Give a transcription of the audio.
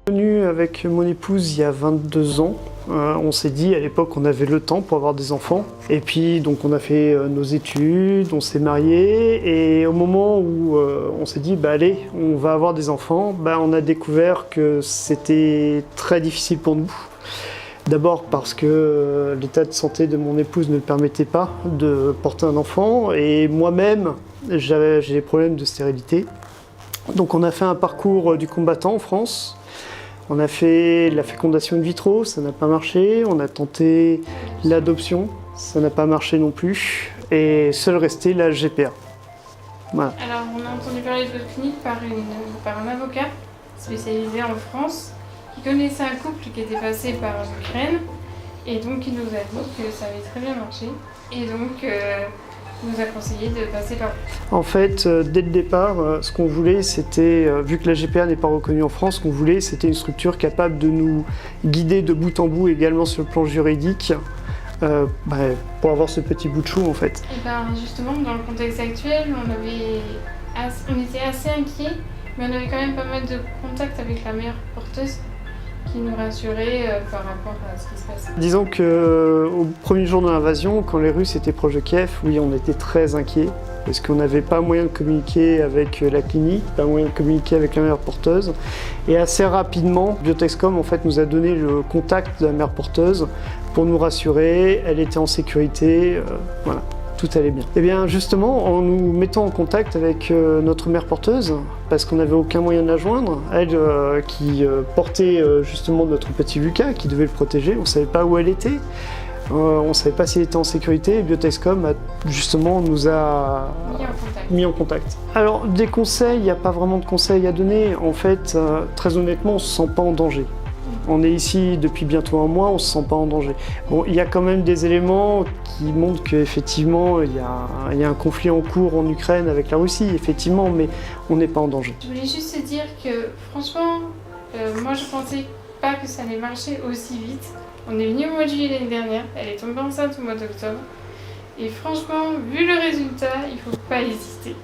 Venu avec mon épouse il y a 22 ans. On s'est dit à l'époque on avait le temps pour avoir des enfants. Et puis donc on a fait nos études, on s'est mariés et au moment où on s'est dit bah allez on va avoir des enfants, on a découvert que c'était très difficile pour nous. D'abord parce que l'état de santé de mon épouse ne le permettait pas de porter un enfant et moi-même j'ai des problèmes de stérilité. Donc on a fait un parcours du combattant en France. On a fait la fécondation in vitro, ça n'a pas marché. On a tenté l'adoption, ça n'a pas marché non plus. Et seul restait la GPA. Voilà. Alors, on a entendu parler de votre clinique par un avocat spécialisé en France qui connaissait un couple qui était passé par l'Ukraine et donc il nous a dit que ça avait très bien marché. Et donc, il nous a conseillé de passer par vous. En fait, dès le départ, ce qu'on voulait, c'était, vu que la GPA n'est pas reconnue en France, ce qu'on voulait, c'était une structure capable de nous guider de bout en bout, également sur le plan juridique, pour avoir ce petit bout de chou, en fait. Et justement, dans le contexte actuel, on était assez inquiets, mais on avait quand même pas mal de contacts avec la mère porteuse qui nous rassurait par rapport à ce qui se passait. Disons qu'au premier jour de l'invasion, quand les Russes étaient proches de Kiev, oui, on était très inquiets parce qu'on n'avait pas moyen de communiquer avec la clinique, pas moyen de communiquer avec la mère porteuse. Et assez rapidement, Biotexcom en fait, nous a donné le contact de la mère porteuse pour nous rassurer, elle était en sécurité, voilà. Tout allait bien. Et bien justement, en nous mettant en contact avec notre mère porteuse, parce qu'on n'avait aucun moyen de la joindre, elle qui portait justement notre petit Lucas, qui devait le protéger, on ne savait pas où elle était, on ne savait pas s'il était en sécurité, et Biotexcom nous a mis en contact. Alors des conseils, il n'y a pas vraiment de conseils à donner, en fait, très honnêtement, on ne se sent pas en danger. On est ici depuis bientôt un mois, on ne se sent pas en danger. Bon, il y a quand même des éléments qui montrent qu'effectivement, il y a un conflit en cours en Ukraine avec la Russie, effectivement, mais on n'est pas en danger. Je voulais juste te dire que, franchement, moi je pensais pas que ça allait marcher aussi vite. On est venu au mois de juillet l'année dernière, elle est tombée enceinte au mois d'octobre. Et franchement, vu le résultat, il faut pas hésiter.